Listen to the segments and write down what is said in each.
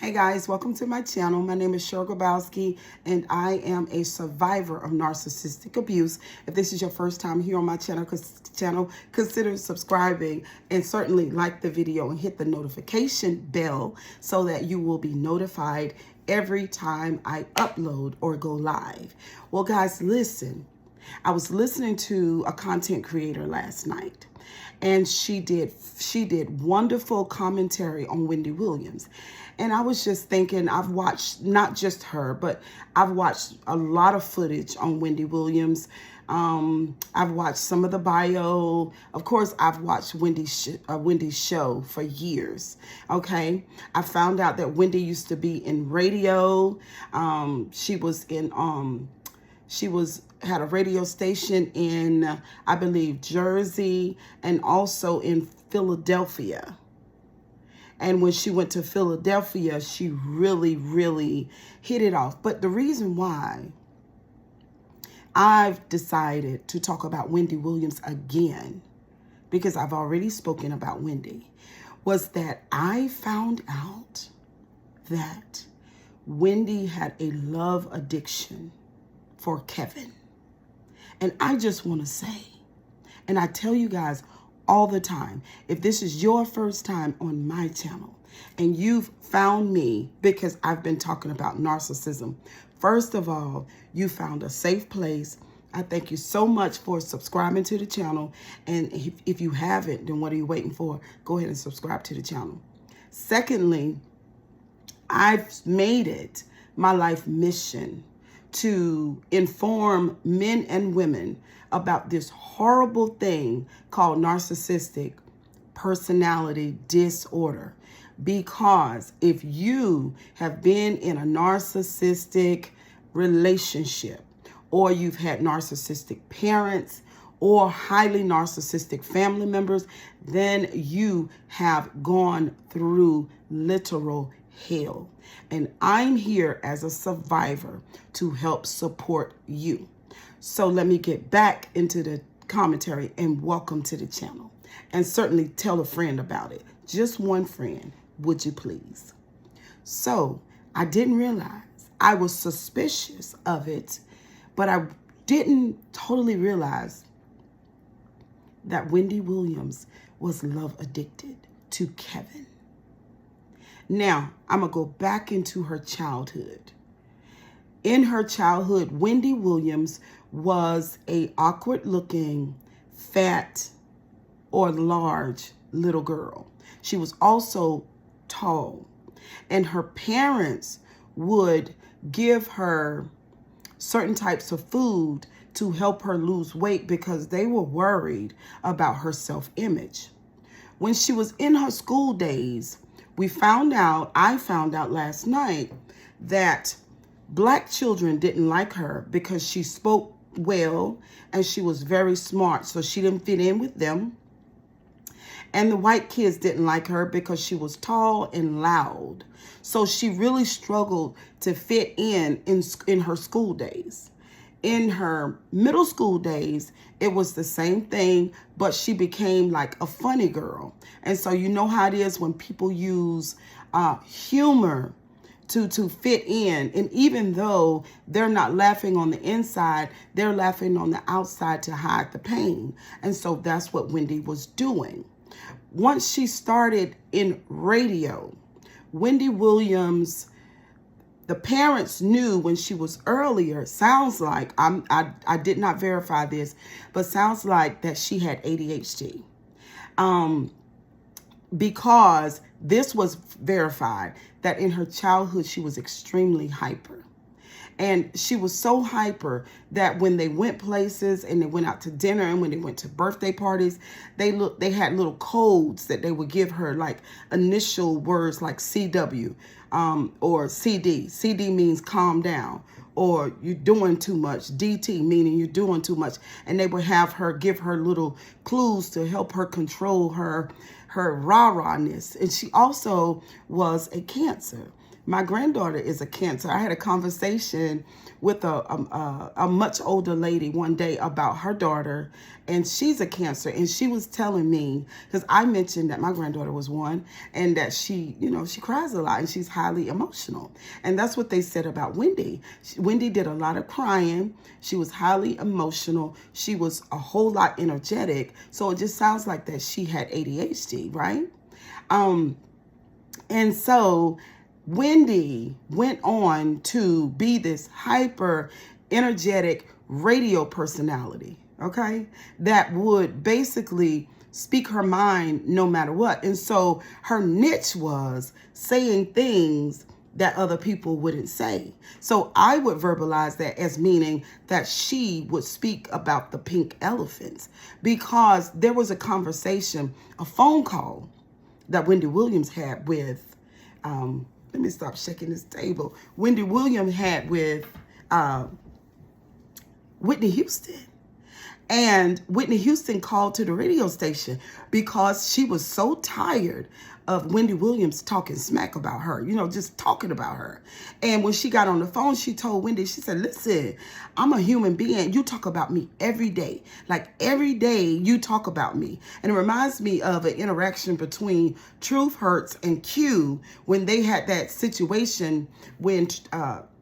Hey guys, welcome to my channel. My name is Cheryl Grabowski and I am a survivor of narcissistic abuse. If this is your first time here on my channel, consider subscribing and certainly like the video and hit the notification bell so that you will be notified every time I upload or go live. Well guys, listen. I was listening to a content creator last night and she did wonderful commentary on Wendy Williams. And I was just thinking, I've watched not just her, but I've watched a lot of footage on Wendy Williams. I've watched some of the bio. Of course, I've watched Wendy's show for years. Okay, I found out that Wendy used to be in radio. She had a radio station in, I believe, Jersey and also in Philadelphia. And when she went to Philadelphia, she really hit it off. But the reason why I've decided to talk about Wendy Williams again, because I've already spoken about Wendy, was that I found out that Wendy had a love addiction for Kevin. And I just want to say, and I tell you guys all the time, if this is your first time on my channel and you've found me because I've been talking about narcissism, first of all, you found a safe place. I thank you so much for subscribing to the channel. And if you haven't, then what are you waiting for? Go ahead and subscribe to the channel. Secondly, I've made it my life mission to inform men and women about this horrible thing called narcissistic personality disorder. Because if you have been in a narcissistic relationship, or you've had narcissistic parents or highly narcissistic family members, then you have gone through literal hell. And I'm here as a survivor to help support you. So let me get back into the commentary and welcome to the channel. And certainly tell a friend about it. Just one friend, would you please? So I didn't realize, I was suspicious of it, but I didn't totally realize that Wendy Williams was love addicted to Kevin. Now, I'm going to go back into her childhood. In her childhood, Wendy Williams was a awkward looking, fat, or large little girl. She was also tall. And her parents would give her certain types of food to help her lose weight because they were worried about her self-image. When she was in her school days, I found out last night that Black children didn't like her because she spoke well and she was very smart, so she didn't fit in with them. And the white kids didn't like her because she was tall and loud. So she really struggled to fit in her school days. In her middle school days, it was the same thing, but she became like a funny girl. And so you know how it is when people use humor to fit in. And even though they're not laughing on the inside, they're laughing on the outside to hide the pain. And so that's what Wendy was doing. Once she started in radio, Wendy Williams, the parents knew when she was earlier, sounds like, I did not verify this, but sounds like that she had ADHD. Because this was verified that in her childhood, she was extremely hyper. And she was so hyper that when they went places and they went out to dinner and when they went to birthday parties, they had little codes that they would give her, like initial words like CW or CD. CD means calm down, or you're doing too much. DT meaning you're doing too much. And they would have her give her little clues to help her control her rah-rahness. And she also was a Cancer. My granddaughter is a Cancer. I had a conversation with a much older lady one day about her daughter, and she's a Cancer, and she was telling me, because I mentioned that my granddaughter was one, and that she, she cries a lot and she's highly emotional. And that's what they said about Wendy. Wendy did a lot of crying. She was highly emotional. She was a whole lot energetic. So it just sounds like that she had ADHD, right? And so Wendy went on to be this hyper energetic radio personality, okay, that would basically speak her mind no matter what. And so her niche was saying things that other people wouldn't say. So I would verbalize that as meaning that she would speak about the pink elephants, because there was a conversation, a phone call that Wendy Williams had with, let me stop shaking this table. Wendy Williams had with Whitney Houston. And Whitney Houston called to the radio station because she was so tired of Wendy Williams talking smack about her, just talking about her. And when she got on the phone, she told Wendy, she said, listen, I'm a human being. You talk about me every day. Like every day you talk about me. And it reminds me of an interaction between Truth Hurts and Q when they had that situation when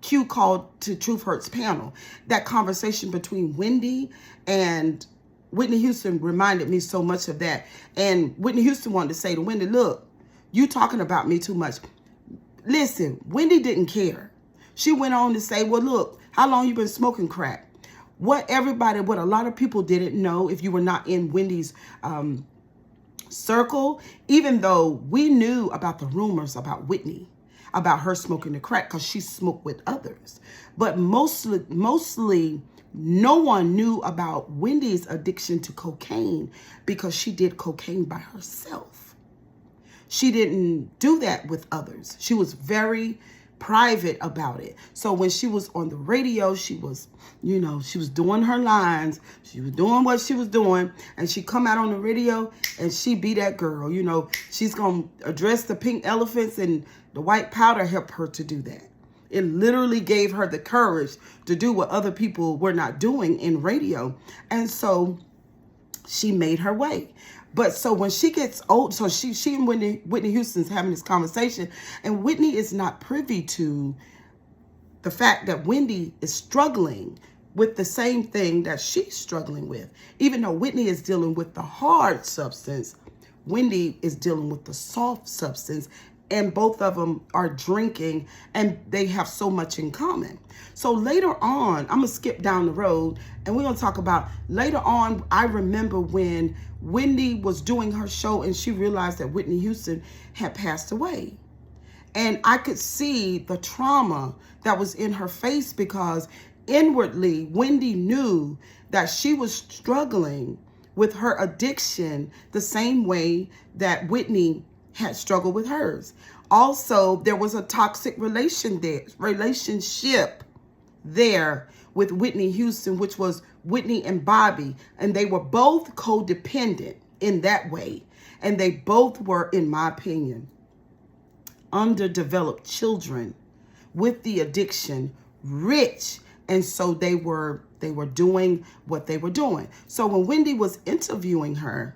Q called to Truth Hurts panel. That conversation between Wendy and Whitney Houston reminded me so much of that. And Whitney Houston wanted to say to Wendy, look, you talking about me too much. Listen, Wendy didn't care. She went on to say, well, look, how long you been smoking crack? What a lot of people didn't know, if you were not in Wendy's circle, even though we knew about the rumors about Whitney, about her smoking the crack, because she smoked with others. But mostly no one knew about Wendy's addiction to cocaine because she did cocaine by herself. She didn't do that with others. She was very private about it. So when she was on the radio, she was, she was doing her lines. She was doing what she was doing. And she come out on the radio and she be that girl. She's going to address the pink elephants, and the white powder helped her to do that. It literally gave her the courage to do what other people were not doing in radio. And so she made her way. But so when she gets old, so she and Whitney Houston's having this conversation, and Whitney is not privy to the fact that Wendy is struggling with the same thing that she's struggling with. Even though Whitney is dealing with the hard substance, Wendy is dealing with the soft substance, and both of them are drinking, and they have so much in common. So later on, I'm going to skip down the road, and we're going to talk about later on. I remember when Wendy was doing her show and she realized that Whitney Houston had passed away. And I could see the trauma that was in her face, because inwardly, Wendy knew that she was struggling with her addiction the same way that Whitney had struggled with hers. Also, there was a toxic relationship there with Whitney Houston, which was Whitney and Bobby, and they were both codependent in that way. And they both were, in my opinion, underdeveloped children with the addiction, rich, and so they were doing what they were doing. So when Wendy was interviewing her,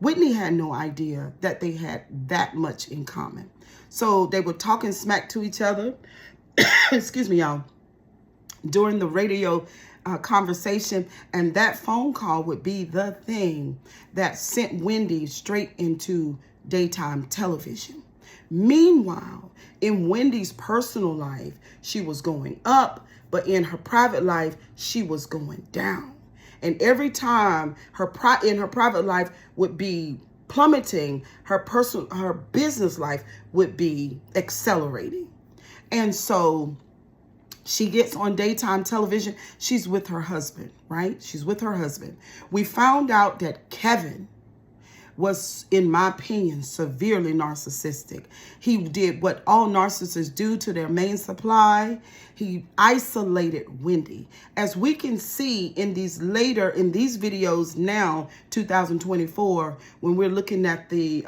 Whitney had no idea that they had that much in common. So they were talking smack to each other, excuse me, y'all, during the radio conversation. And that phone call would be the thing that sent Wendy straight into daytime television. Meanwhile, in Wendy's personal life, she was going up, but in her private life, she was going down. And every time in her private life would be plummeting, her business life would be accelerating. And so she gets on daytime television. She's with her husband, right? She's with her husband. We found out that Kevin was, in my opinion, severely narcissistic. He did what all narcissists do to their main supply. He isolated Wendy. As we can see in these videos now, 2024, when we're looking at the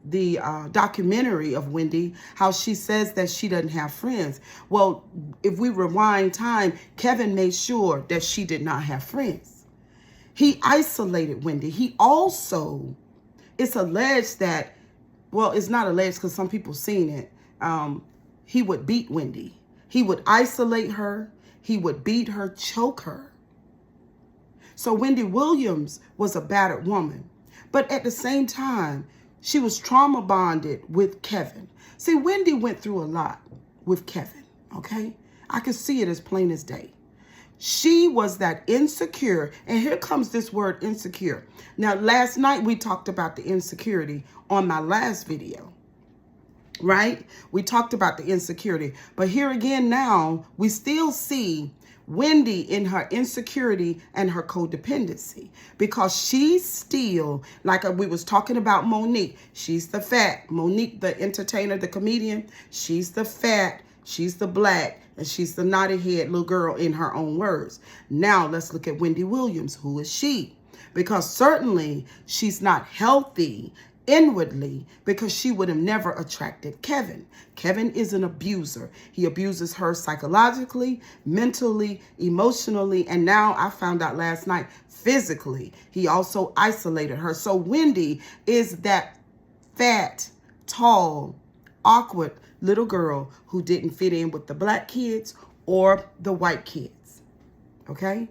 documentary of Wendy, how she says that she doesn't have friends. Well, if we rewind time, Kevin made sure that she did not have friends. He isolated Wendy. He also, it's alleged that, well, it's not alleged because some people seen it. He would beat Wendy. He would isolate her. He would beat her, choke her. So Wendy Williams was a battered woman. But at the same time, she was trauma bonded with Kevin. See, Wendy went through a lot with Kevin, okay? I could see it as plain as day. She was that insecure, and here comes this word insecure. Now, last night we talked about the insecurity on my last video, right? We talked about the insecurity, but here again now, we still see Wendy in her insecurity and her codependency, because she's still, like we was talking about Monique, she's the fat, Monique, the entertainer, the comedian, she's the fat, she's the black, and she's the naughty head little girl in her own words. Now let's look at Wendy Williams. Who is she? Because certainly she's not healthy inwardly, because she would have never attracted Kevin. Kevin is an abuser. He abuses her psychologically, mentally, emotionally, and now I found out last night, physically. He also isolated her. So Wendy is that fat, tall, awkward little girl who didn't fit in with the black kids or the white kids, okay?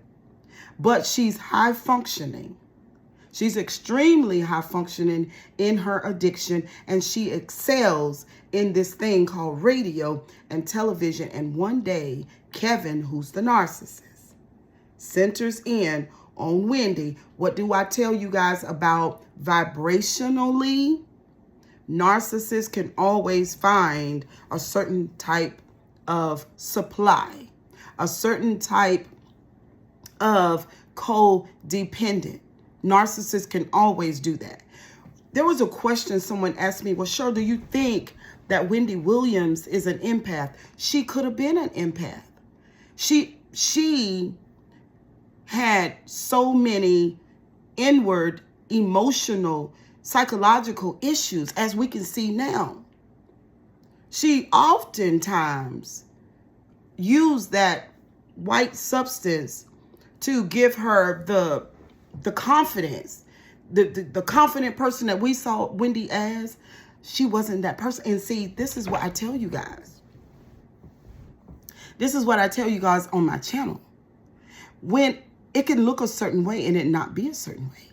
But she's high functioning. She's extremely high functioning in her addiction, and she excels in this thing called radio and television. And one day, Kevin, who's the narcissist, centers in on Wendy. What do I tell you guys about vibrationally? Narcissists can always find a certain type of supply, a certain type of codependent. Narcissists can always do that. There was a question someone asked me, well, Cheryl, do you think that Wendy Williams is an empath? She could have been an empath. She had so many inward, emotional, psychological issues, as we can see now. She oftentimes used that white substance to give her the confidence, the confident person that we saw Wendy as. She wasn't that person. And see, this is what I tell you guys. This is what I tell you guys on my channel. When it can look a certain way and it not be a certain way.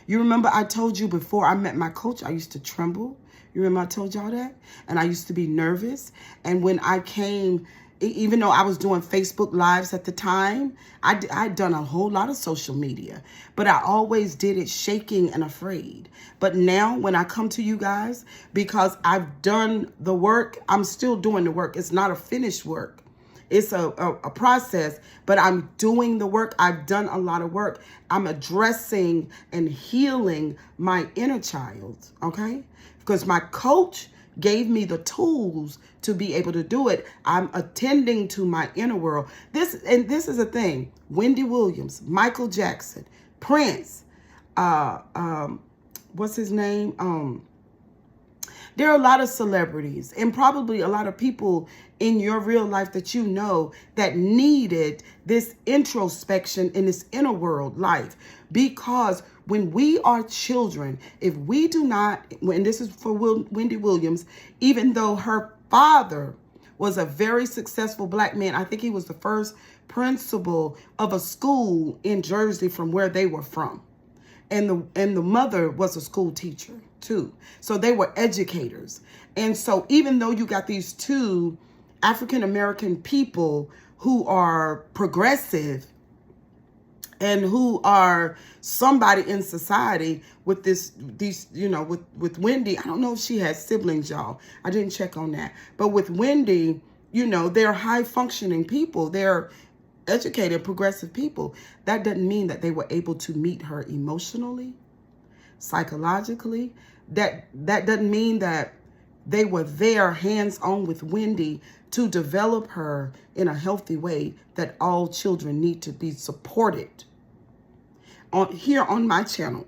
You remember I told you before I met my coach, I used to tremble. You remember I told y'all that? And I used to be nervous. And when I came, even though I was doing Facebook Lives at the time, I'd done a whole lot of social media, but I always did it shaking and afraid. But now when I come to you guys, because I've done the work, I'm still doing the work. It's not a finished work. It's a process, but I'm doing the work. I've done a lot of work. I'm addressing and healing my inner child, okay? Because my coach gave me the tools to be able to do it. I'm attending to my inner world. This is a thing. Wendy Williams, Michael Jackson, Prince, what's his name? There are a lot of celebrities and probably a lot of people in your real life that you know that needed this introspection in this inner world life. Because when we are children, if we do not, and this is for Wendy Williams, even though her father was a very successful black man, I think he was the first principal of a school in Jersey from where they were from. And the mother was a school teacher too. So they were educators. And so even though you got these two African-American people who are progressive and who are somebody in society with with Wendy, I don't know if she has siblings, y'all. I didn't check on that. But with Wendy, they're high functioning people. They're educated, progressive people. That doesn't mean that they were able to meet her emotionally, psychologically. That doesn't mean that they were there hands-on with Wendy to develop her in a healthy way that all children need to be supported. Here on my channel,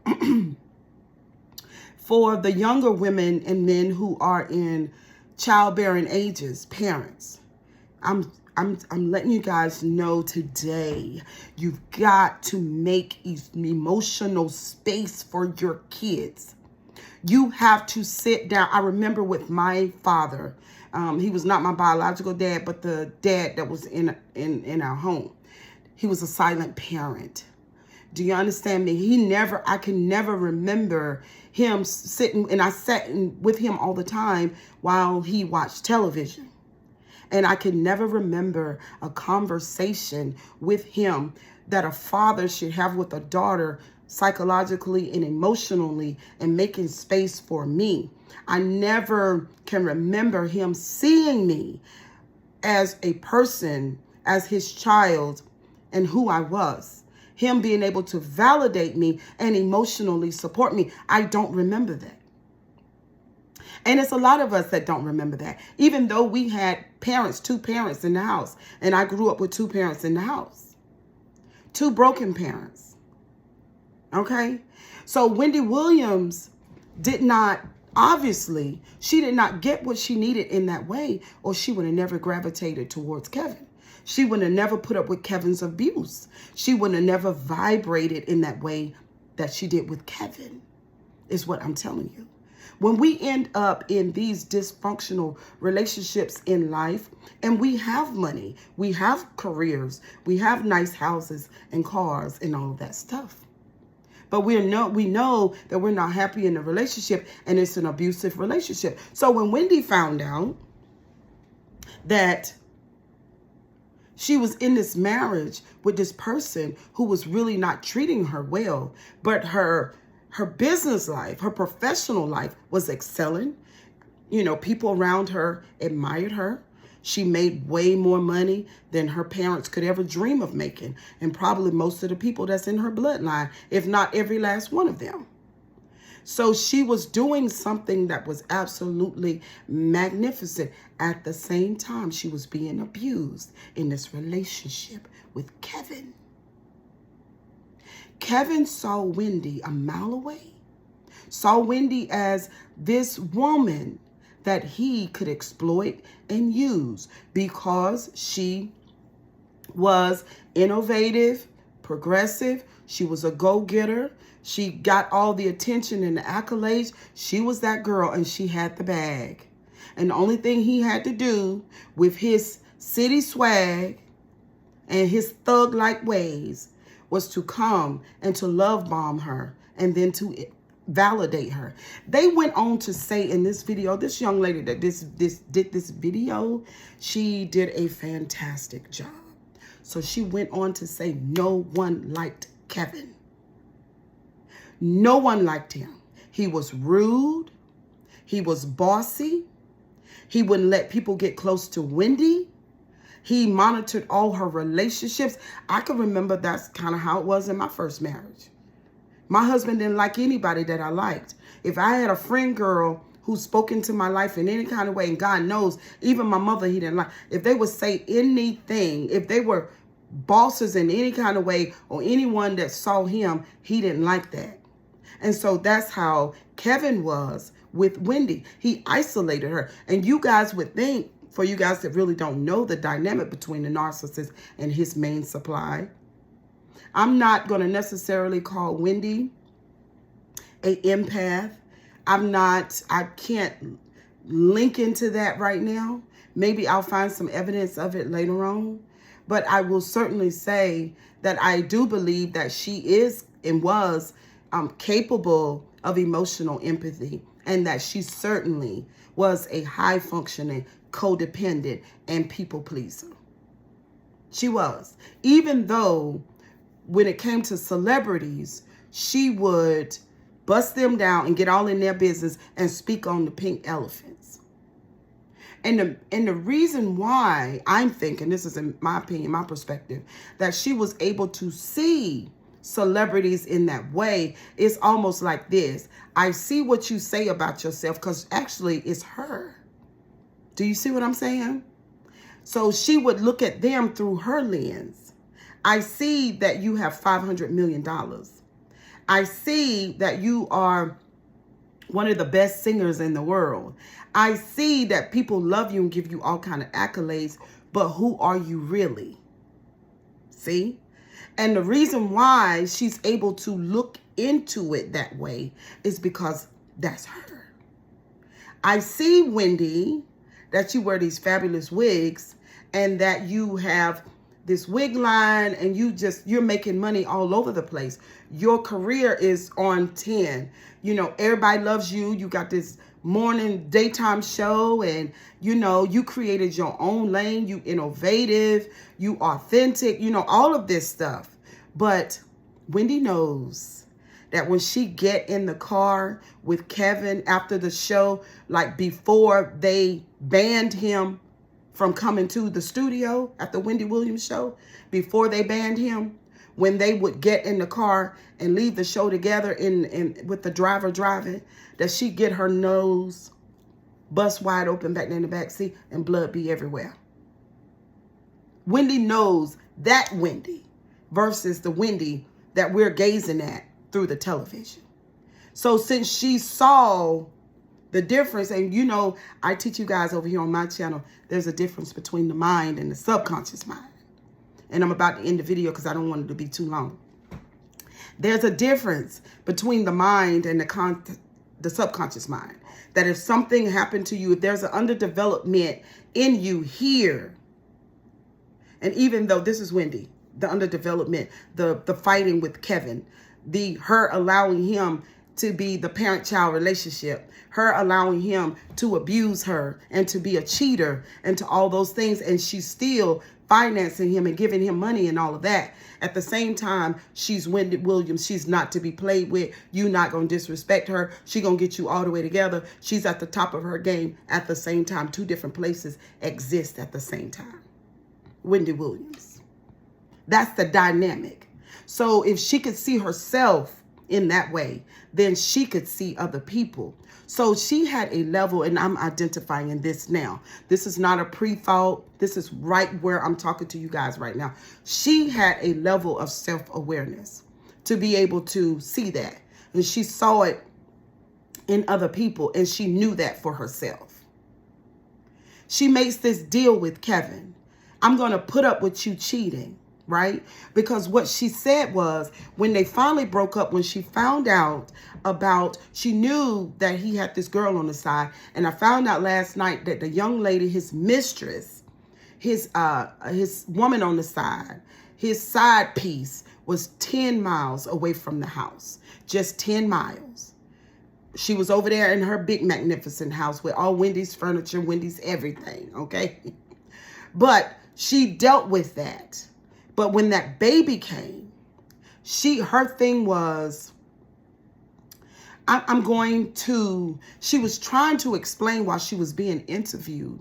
For the younger women and men who are in childbearing ages, parents, I'm letting you guys know today, you've got to make emotional space for your kids. You have to sit down. I remember with my father, he was not my biological dad, but the dad that was in our home. He was a silent parent. Do you understand me? I can never remember him sitting, and I sat with him all the time while he watched television. And I can never remember a conversation with him that a father should have with a daughter psychologically and emotionally and making space for me. I never can remember him seeing me as a person, as his child, and who I was. Him being able to validate me and emotionally support me. I don't remember that. And it's a lot of us that don't remember that. Even though we had parents, 2 parents in the house. And I grew up with 2 parents in the house. 2 broken parents. Okay? So Wendy Williams did not, obviously, she did not get what she needed in that way, or she would have never gravitated towards Kevin. She would have never put up with Kevin's abuse. She would have never vibrated in that way that she did with Kevin, is what I'm telling you. When we end up in these dysfunctional relationships in life, and we have money, we have careers, we have nice houses and cars and all of that stuff, but we know that we're not happy in the relationship, and it's an abusive relationship. So when Wendy found out that she was in this marriage with this person who was really not treating her well, but her business life, her professional life was excelling. You know, people around her admired her. She made way more money than her parents could ever dream of making. And probably most of the people that's in her bloodline, if not every last one of them. So she was doing something that was absolutely magnificent. At the same time, she was being abused in this relationship with Kevin. Kevin saw Wendy a mile away, saw Wendy as this woman that he could exploit and use because she was innovative, progressive. She was a go-getter. She got all the attention and the accolades. She was that girl, and she had the bag. And the only thing he had to do with his city swag and his thug-like ways was to come and to love bomb her and then to validate her. They went on to say in this video, this young lady that did this video, she did a fantastic job. So she went on to say no one liked Kevin. No one liked him. He was rude. He was bossy. He wouldn't let people get close to Wendy. He monitored all her relationships. I can remember that's kind of how it was in my first marriage. My husband didn't like anybody that I liked. If I had a friend girl who spoke into my life in any kind of way, and God knows, even my mother he didn't like, if they would say anything, if they were bosses in any kind of way, or anyone that saw him, he didn't like that. And so that's how Kevin was with Wendy. He isolated her. And you guys would think, for you guys that really don't know the dynamic between the narcissist and his main supply, I'm not going to necessarily call Wendy an empath. I can't link into that right now. Maybe I'll find some evidence of it later on. But I will certainly say that I do believe that she is and was capable of emotional empathy, and that she certainly was a high-functioning, codependent, and people pleaser. She was. Even though when it came to celebrities, she would bust them down and get all in their business and speak on the pink elephants. And the reason why I'm thinking, this is in my opinion, my perspective, that she was able to see celebrities in that way is almost like this. I see what you say about yourself, because actually it's her. Do you see what I'm saying? So she would look at them through her lens. I see that you have $500 million. I see that you are one of the best singers in the world. I see that people love you and give you all kind of accolades, but who are you really? See? And the reason why she's able to look into it that way is because that's her. I see, Wendy, that you wear these fabulous wigs and that you have this wig line and you're making money all over the place. Your career is on 10. You know, everybody loves you. You got this morning daytime show and, you know, you created your own lane. You innovative, you authentic, you know, all of this stuff. But Wendy knows that when she get in the car with Kevin after the show, like before they banned him from coming to the studio at the Wendy Williams show, before they banned him, when they would get in the car and leave the show together with the driver driving, that she get her nose bust wide open back there in the back seat and blood be everywhere. Wendy knows that Wendy versus the Wendy that we're gazing at through the television. So since she saw the difference, and you know, I teach you guys over here on my channel, there's a difference between the mind and the subconscious mind. And I'm about to end the video because I don't want it to be too long. There's a difference between the mind and the subconscious mind. That if something happened to you, if there's an underdevelopment in you here, and even though this is Wendy, the underdevelopment, the fighting with Kevin, her allowing him to be the parent-child relationship, her allowing him to abuse her and to be a cheater and to all those things, and she's still financing him and giving him money and all of that. At the same time, she's Wendy Williams. She's not to be played with. You're not going to disrespect her. She's going to get you all the way together. She's at the top of her game at the same time. Two different places exist at the same time. Wendy Williams. That's the dynamic. So if she could see herself in that way, then she could see other people. So she had a level, and I'm identifying this now. This is not a pre-thought. This is right where I'm talking to you guys right now. She had a level of self-awareness to be able to see that. And she saw it in other people, and she knew that for herself. She makes this deal with Kevin. I'm going to put up with you cheating, right? Because what she said was, when they finally broke up, when she found out about, she knew that he had this girl on the side. And I found out last night that the young lady, his mistress, his woman on the side, his side piece was 10 miles away from the house, just 10 miles. She was over there in her big magnificent house with all Wendy's furniture, Wendy's everything, okay? But she dealt with that. But when that baby came, her thing was, she was trying to explain while she was being interviewed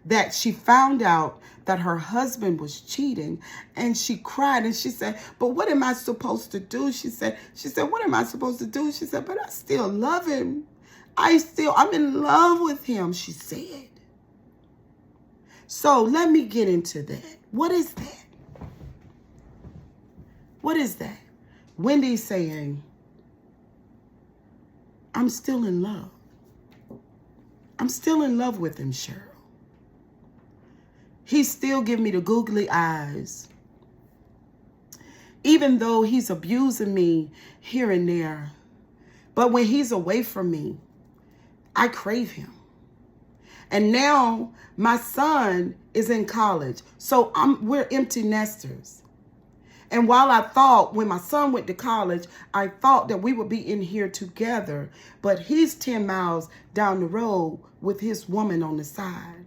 that she found out that her husband was cheating, and she cried and she said, but what am I supposed to do? She said, what am I supposed to do? She said, but I still love him. I'm in love with him, she said. So let me get into that. What is that? What is that? Wendy's saying, I'm still in love. I'm still in love with him, Cheryl. He still gives me the googly eyes. Even though he's abusing me here and there. But when he's away from me, I crave him. And now my son is in college. So we're empty nesters. And while I thought, when my son went to college, I thought that we would be in here together. But he's 10 miles down the road with his woman on the side.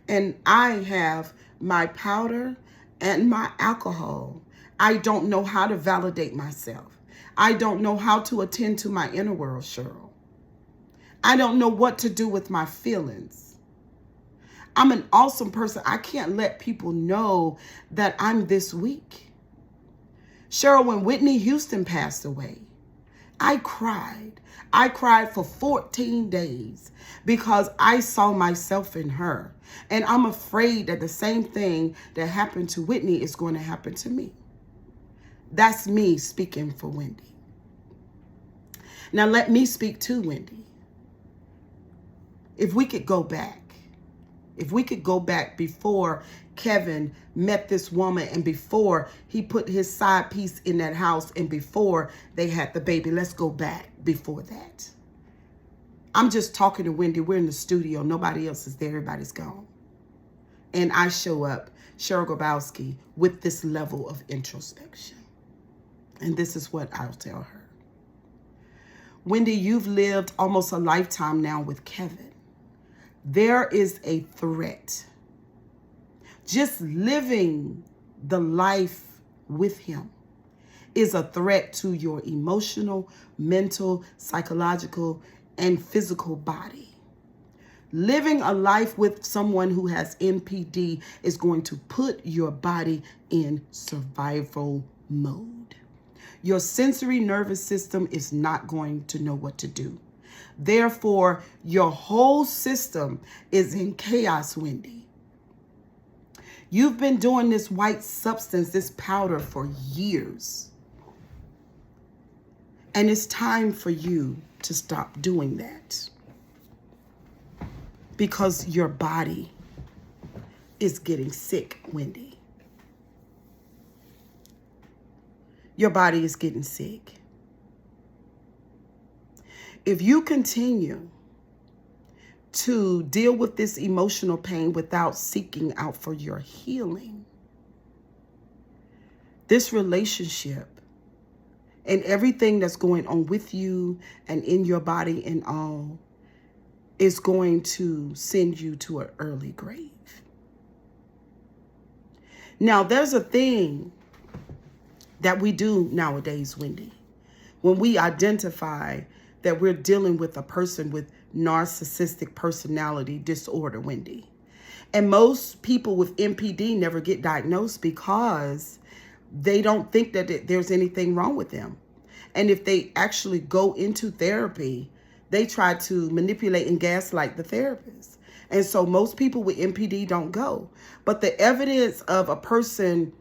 And I have my powder and my alcohol. I don't know how to validate myself. I don't know how to attend to my inner world, Cheryl. I don't know what to do with my feelings. I'm an awesome person. I can't let people know that I'm this weak. Cheryl, when Whitney Houston passed away, I cried. I cried for 14 days because I saw myself in her. And I'm afraid that the same thing that happened to Whitney is going to happen to me. That's me speaking for Wendy. Now let me speak to Wendy. If we could go back, before Kevin met this woman and before he put his side piece in that house and before they had the baby, let's go back before that. I'm just talking to Wendy. We're in the studio. Nobody else is there. Everybody's gone. And I show up, Cheryl Grabowski, with this level of introspection. And this is what I'll tell her. Wendy, you've lived almost a lifetime now with Kevin. There is a threat. Just living the life with him is a threat to your emotional, mental, psychological, and physical body. Living a life with someone who has NPD is going to put your body in survival mode. Your sensory nervous system is not going to know what to do. Therefore, your whole system is in chaos, Wendy. You've been doing this white substance, this powder, for years. And it's time for you to stop doing that. Because your body is getting sick, Wendy. Your body is getting sick. If you continue to deal with this emotional pain without seeking out for your healing, this relationship and everything that's going on with you and in your body and all is going to send you to an early grave. Now, there's a thing that we do nowadays, Wendy, when we identify that we're dealing with a person with narcissistic personality disorder, Wendy. And most people with NPD never get diagnosed because they don't think that there's anything wrong with them. And if they actually go into therapy, they try to manipulate and gaslight the therapist. And so most people with NPD don't go. But the evidence of a person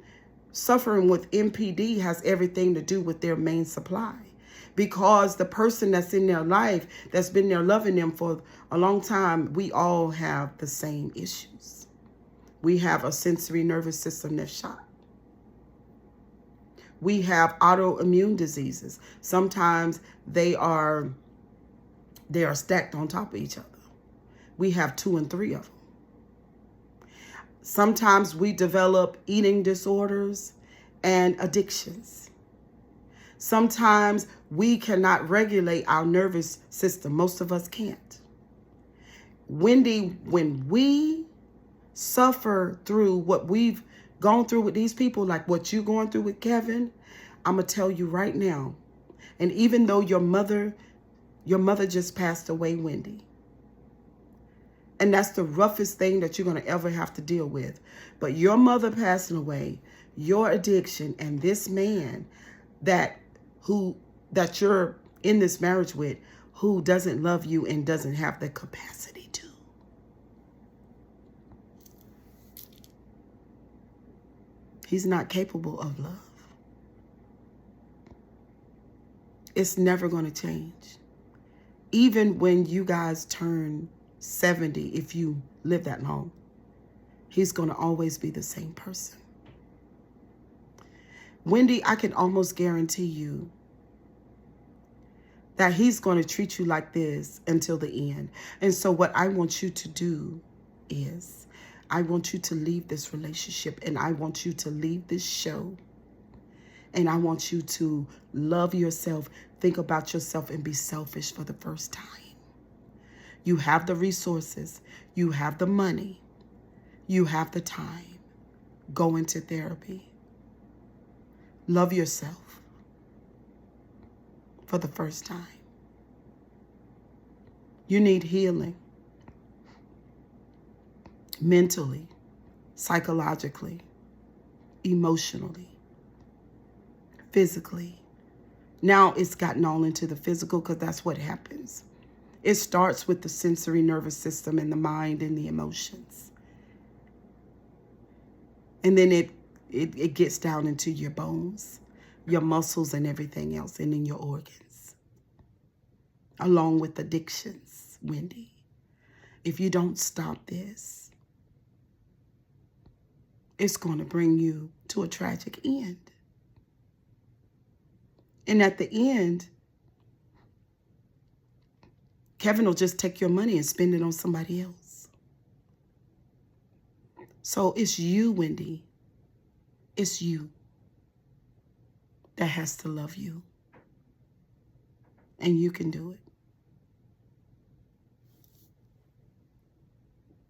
suffering with NPD has everything to do with their main supply. Because the person that's in their life, that's been there loving them for a long time, we all have the same issues. We have a sensory nervous system that's shot. We have autoimmune diseases. Sometimes they are stacked on top of each other. We have 2 and 3 of them. Sometimes we develop eating disorders and addictions. Sometimes we cannot regulate our nervous system. Most of us can't. Wendy, when we suffer through what we've gone through with these people, like what you're going through with Kevin, I'm going to tell you right now, and even though your mother just passed away, Wendy, and that's the roughest thing that you're going to ever have to deal with. But your mother passing away, your addiction, and this man that you're in this marriage with, who doesn't love you and doesn't have the capacity to. He's not capable of love. It's never going to change. Even when you guys turn 70, if you live that long, he's going to always be the same person. Wendy, I can almost guarantee you that he's going to treat you like this until the end. And so what I want you to do is, I want you to leave this relationship, and I want you to leave this show, and I want you to love yourself, think about yourself, and be selfish for the first time. You have the resources, you have the money, you have the time. Go into therapy. Love yourself for the first time. You need healing. Mentally, psychologically, emotionally, physically. Now it's gotten all into the physical because that's what happens. It starts with the sensory nervous system and the mind and the emotions. And then it gets down into your bones, your muscles, and everything else, and in your organs. Along with addictions, Wendy. if you don't stop this, it's going to bring you to a tragic end. And at the end, Kevin will just take your money and spend it on somebody else. So it's you, Wendy. It's you that has to love you. And you can do it.